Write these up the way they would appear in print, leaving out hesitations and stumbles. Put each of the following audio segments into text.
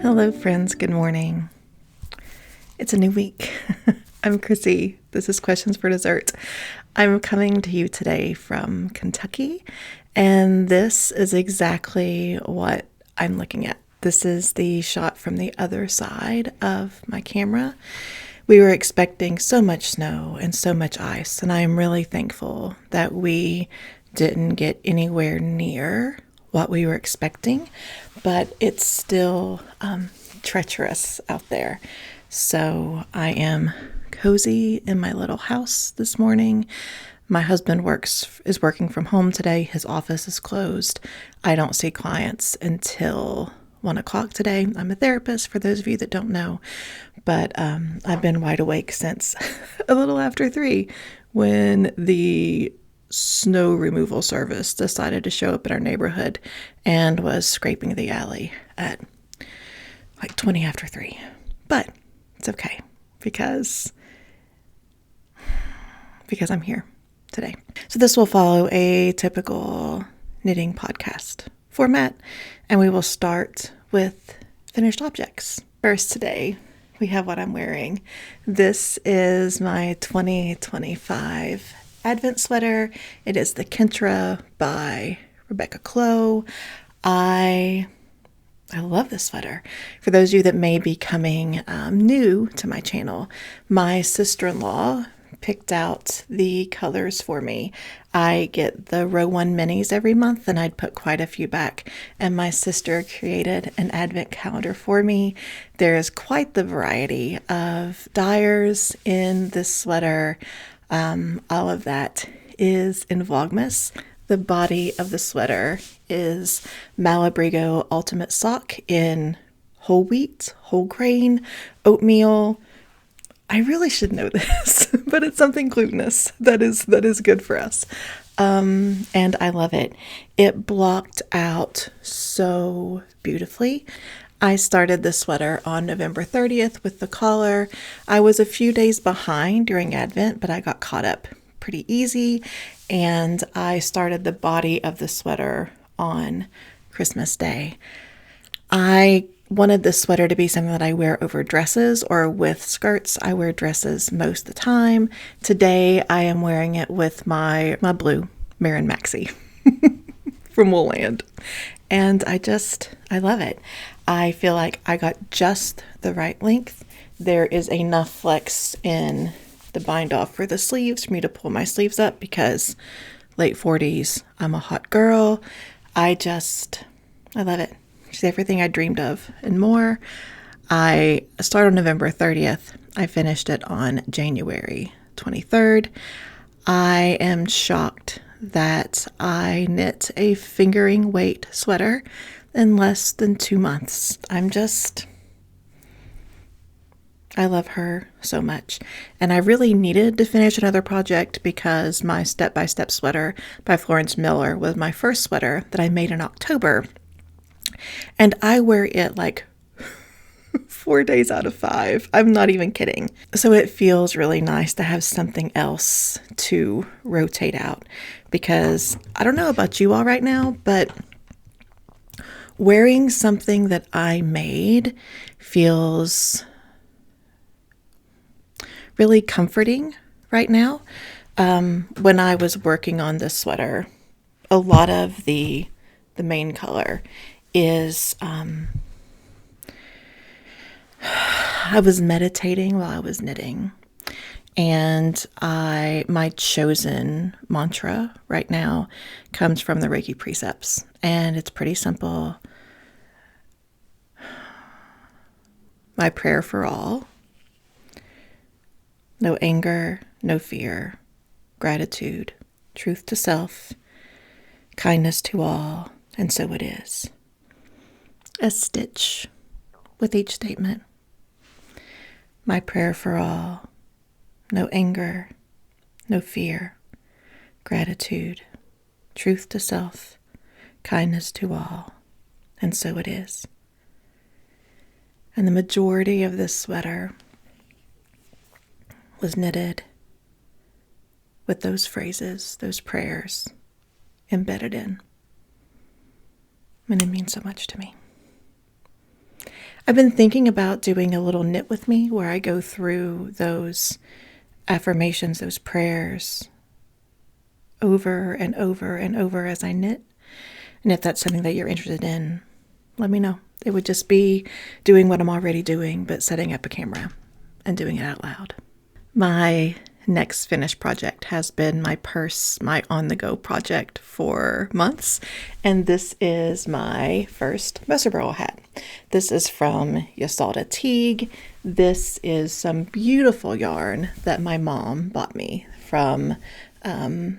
Hello, friends. Good morning. It's a new week. I'm Chrissy. This is Questions for Dessert. I'm coming to you today from Kentucky, and this is exactly what I'm looking at. This is the shot from the other side of my camera. We were expecting so much snow and so much ice, and I am really thankful that we didn't get anywhere near what we were expecting, but it's still treacherous out there. So I am cozy in my little house this morning. My husband is working from home today. His office is closed. I don't see clients until 1 o'clock today. I'm a therapist, for those of you that don't know, but I've been wide awake since a little after 3 when the snow removal service decided to show up in our neighborhood and was scraping the alley at like 20 after 3. But it's okay because I'm here today. So this will follow a typical knitting podcast format, and we will start with finished objects. First today, we have what I'm wearing. This is my 2025 Advent sweater. It is the Kemper by Rebecca Clow. I love this sweater. For those of you that may be coming new to my channel, my sister-in-law picked out the colors for me. I get the row 1 minis every month, and I'd put quite a few back, and my sister created an advent calendar for me. There is quite the variety of dyers in this sweater. All of that is in Vlogmas. The body of the sweater is Malabrigo Ultimate Sock in whole wheat, whole grain, oatmeal. I really should know this, but it's something glutinous that is good for us. And I love it. It blocked out so beautifully. I started the sweater on November 30th with the collar. I was a few days behind during Advent, but I got caught up pretty easy, and I started the body of the sweater on Christmas Day. I wanted this sweater to be something that I wear over dresses or with skirts. I wear dresses most of the time. Today I am wearing it with my blue Marin Maxi from Woolland, and I love it. I feel like I got just the right length. There is enough flex in the bind off for the sleeves for me to pull my sleeves up because late 40s, I'm a hot girl. I love it. She's everything I dreamed of and more. I started on November 30th. I finished it on January 23rd. I am shocked that I knit a fingering weight sweater in less than 2 months. I love her so much. And I really needed to finish another project because my step-by-step sweater by Florence Miller was my first sweater that I made in October. And I wear it like 4 days out of 5. I'm not even kidding. So it feels really nice to have something else to rotate out, because I don't know about you all right now, but wearing something that I made feels really comforting right now. When I was working on this sweater, a lot of the main color is I was meditating while I was knitting, and my chosen mantra right now comes from the Reiki precepts, and it's pretty simple. My prayer for all: no anger, no fear, gratitude, truth to self, kindness to all, and so it is. A stitch with each statement. My prayer for all: no anger, no fear, gratitude, truth to self, kindness to all, and so it is. And the majority of this sweater was knitted with those phrases, those prayers embedded in. And it means so much to me. I've been thinking about doing a little knit with me where I go through those affirmations, those prayers over and over and over as I knit. And if that's something that you're interested in, let me know. It would just be doing what I'm already doing, but setting up a camera and doing it out loud. My next finished project has been my purse, my on-the-go project for months. And this is my first Messerbro hat. This is from Ysalda Teague. This is some beautiful yarn that my mom bought me from the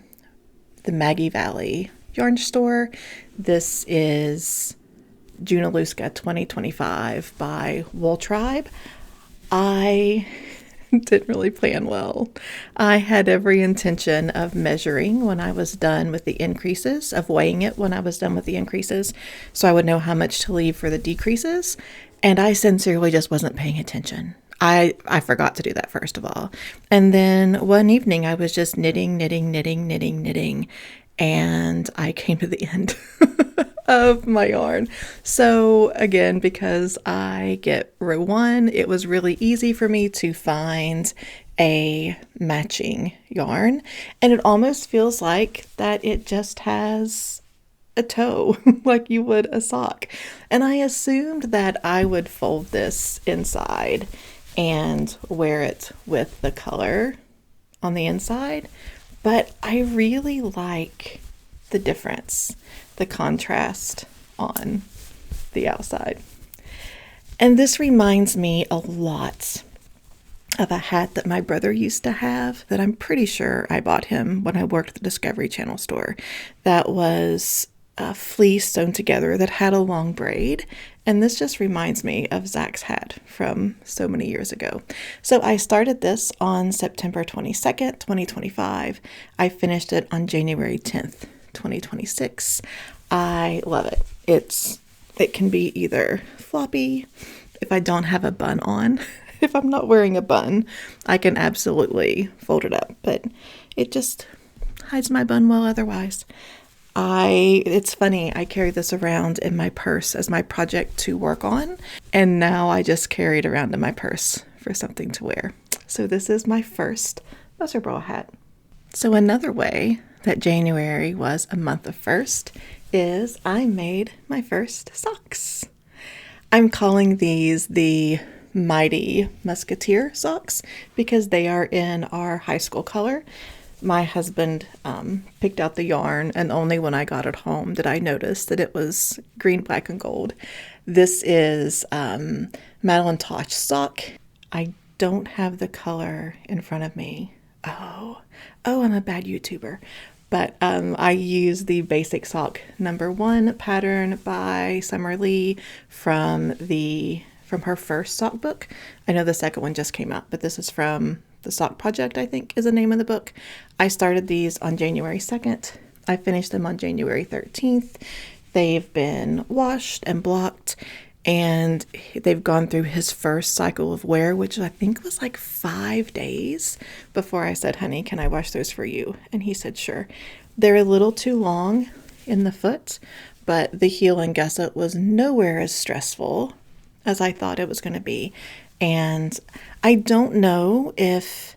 Maggie Valley yarn store. This is Junaluska 2025 by Wool Tribe. I didn't really plan well. I had every intention of measuring when I was done with the increases, of weighing it when I was done with the increases, so I would know how much to leave for the decreases. And I sincerely just wasn't paying attention. I forgot to do that, first of all. And then one evening I was just knitting, and I came to the end of my yarn. So again, because I get row 1, it was really easy for me to find a matching yarn. And it almost feels like that it just has a toe, like you would a sock. And I assumed that I would fold this inside and wear it with the color on the inside. But I really like the difference, the contrast on the outside. And this reminds me a lot of a hat that my brother used to have that I'm pretty sure I bought him when I worked at the Discovery Channel store. That was a fleece sewn together that had a long braid. And this just reminds me of Zach's hat from so many years ago. So I started this on September 22nd, 2025. I finished it on January 10th, 2026. I love it. It can be either floppy, if I don't have a bun on. If I'm not wearing a bun, I can absolutely fold it up, but it just hides my bun well otherwise. It's funny, I carry this around in my purse as my project to work on, and now I just carry it around in my purse for something to wear. So this is my first Messerbro hat. So another way that January was a month of first is I made my first socks. I'm calling these the Mighty Musketeer socks because they are in our high school color. My husband picked out the yarn, and only when I got it home did I notice that it was green, black, and gold. This is Madeline Tosh sock. I don't have the color in front of me. Oh, I'm a bad YouTuber. But I use the basic sock number 1 pattern by Summer Lee from her first sock book. I know the second one just came out, but this is from The Sock Project, I think is the name of the book. I started these on January 2nd. I finished them on January 13th. They've been washed and blocked, and they've gone through his first cycle of wear, which I think was like 5 days before I said, honey, can I wash those for you? And he said, sure. They're a little too long in the foot, but the heel and gusset was nowhere as stressful as I thought it was going to be. And I don't know if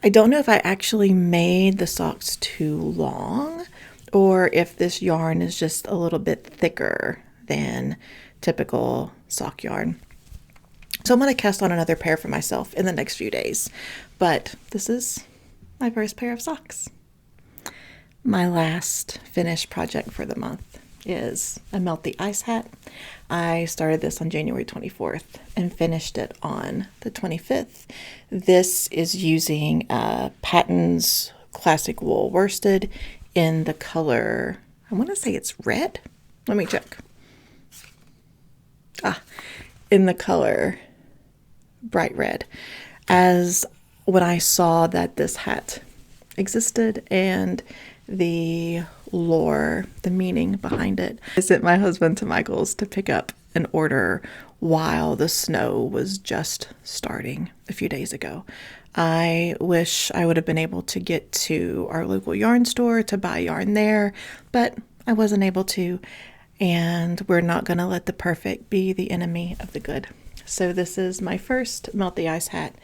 I actually made the socks too long, or if this yarn is just a little bit thicker than typical sock yarn. So I'm going to cast on another pair for myself in the next few days. But this is my first pair of socks. My last finished project for the month is a Melt the Ice hat. I started this on January 24th and finished it on the 25th. This is using Patton's Classic Wool Worsted in the color, I want to say it's red. Let me check. In the color bright red. As when I saw that this hat existed and the lore, the meaning behind it, I sent my husband to Michael's to pick up an order while the snow was just starting a few days ago. I wish I would have been able to get to our local yarn store to buy yarn there, but I wasn't able to. and we're not going to let the perfect be the enemy of the good. So this is my first Melt the Ice hat.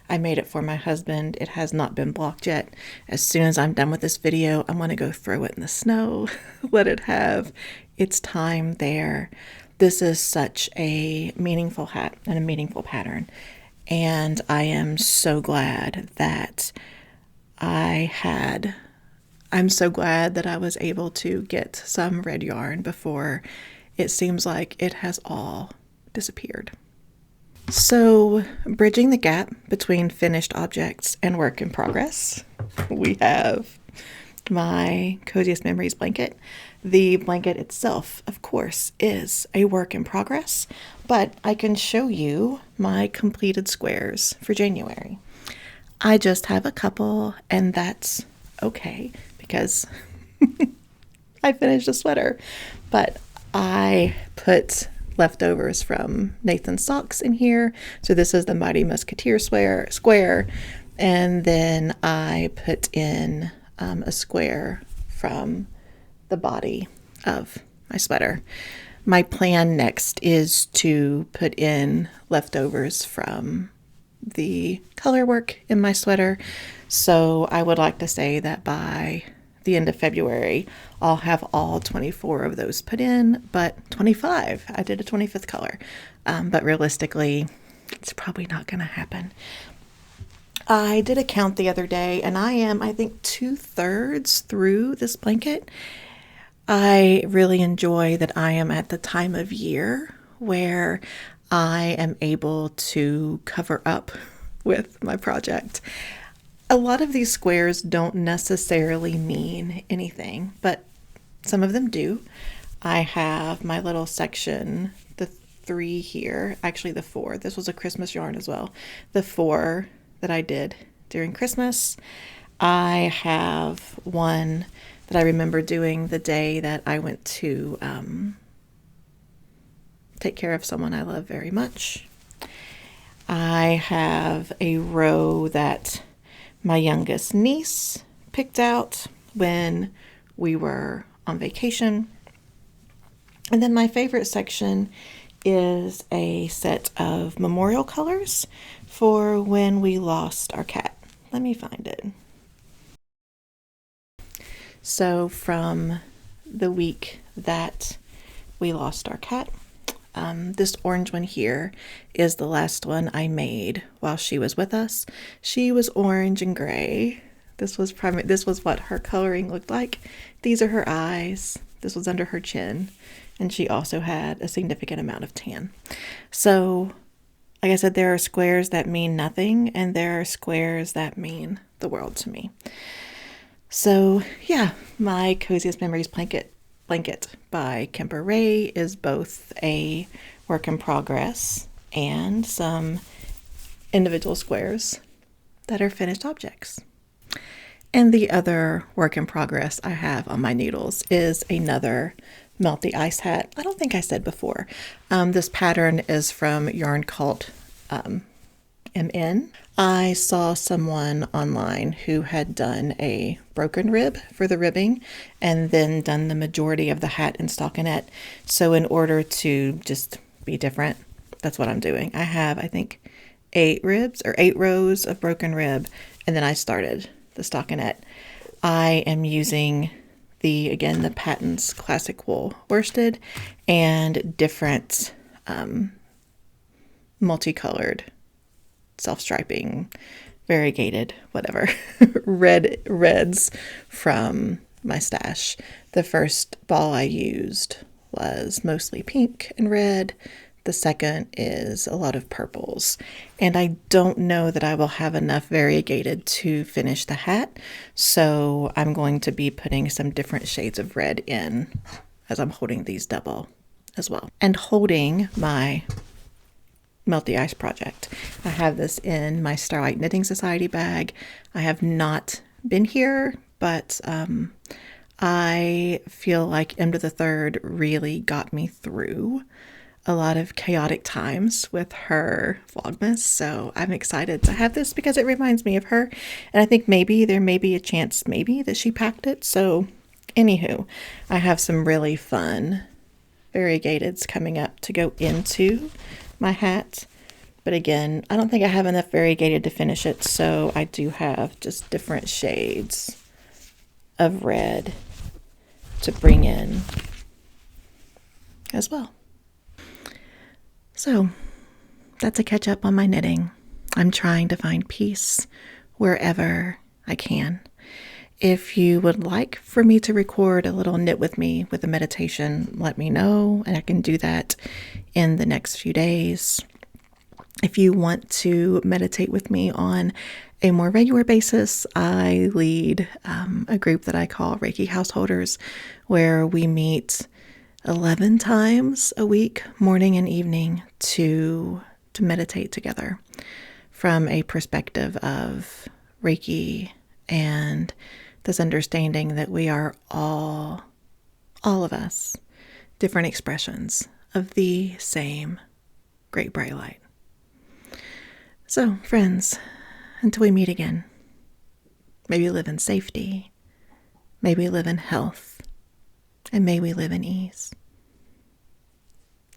I made it for my husband. It has not been blocked yet. As soon as I'm done with this video, I'm going to go throw it in the snow, let it have its time there. This is such a meaningful hat and a meaningful pattern. And I am so glad that I'm so glad that I was able to get some red yarn before it seems like it has all disappeared. So, bridging the gap between finished objects and work in progress, we have my Coziest Memories blanket. The blanket itself, of course, is a work in progress, but I can show you my completed squares for January. I just have a couple, and that's okay because I finished a sweater, but I put leftovers from Nathan's socks in here. So this is the Mighty Musketeer square, and then I put in a square from the body of my sweater. My plan next is to put in leftovers from the color work in my sweater. So I would like to say that by the end of February, I'll have all 24 of those put in, but 25. I did a 25th color. But realistically, it's probably not going to happen. I did a count the other day, and I am, I think, 2/3 through this blanket. I really enjoy that I am at the time of year where I am able to cover up with my project. A lot of these squares don't necessarily mean anything, but some of them do. I have my little section, the 3 here, actually the 4. This was a Christmas yarn as well. The 4 that I did during Christmas. I have one that I remember doing the day that I went to take care of someone I love very much. I have a row that my youngest niece picked out when we were on vacation. And then my favorite section is a set of memorial colors for when we lost our cat. Let me find it. So from the week that we lost our cat, this orange one here is the last one I made while she was with us. She was orange and gray. This was what her coloring looked like. These are her eyes. This was under her chin. And she also had a significant amount of tan. So, like I said, there are squares that mean nothing, and there are squares that mean the world to me. So, yeah, my Coziest Memories blanket by Kemper Wray is both a work in progress and some individual squares that are finished objects. And the other work in progress I have on my needles is another Melt the Ice hat. I don't think I said before. This pattern is from Yarn Cult MN. I saw someone online who had done a broken rib for the ribbing and then done the majority of the hat in stockinette. So in order to just be different, that's what I'm doing. I have, I think, 8 rows of broken rib, and then I started the stockinette. I am using the Patton's Classic Wool worsted and different multicolored self-striping, variegated, whatever, reds from my stash. The first ball I used was mostly pink and red. The second is a lot of purples. And I don't know that I will have enough variegated to finish the hat, so I'm going to be putting some different shades of red in as I'm holding these double as well. And holding my Melt the Ice project. I have this in my Starlight Knitting Society bag. I have not been here, but I feel like Emma the Third really got me through a lot of chaotic times with her Vlogmas, so I'm excited to have this because it reminds me of her, and I think maybe there may be a chance that she packed it. So anywho, I have some really fun variegateds coming up to go into my hat. But again, I don't think I have enough variegated to finish it, so I do have just different shades of red to bring in as well. So that's a catch up on my knitting. I'm trying to find peace wherever I can. If you would like for me to record a little knit with me with a meditation, let me know, and I can do that in the next few days. If you want to meditate with me on a more regular basis, I lead a group that I call Reiki Householders, where we meet 11 times a week, morning and evening, to meditate together from a perspective of Reiki and this understanding that we are all of us, different expressions of the same great bright light. So, friends, until we meet again, may we live in safety, may we live in health, and may we live in ease.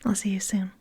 I'll see you soon.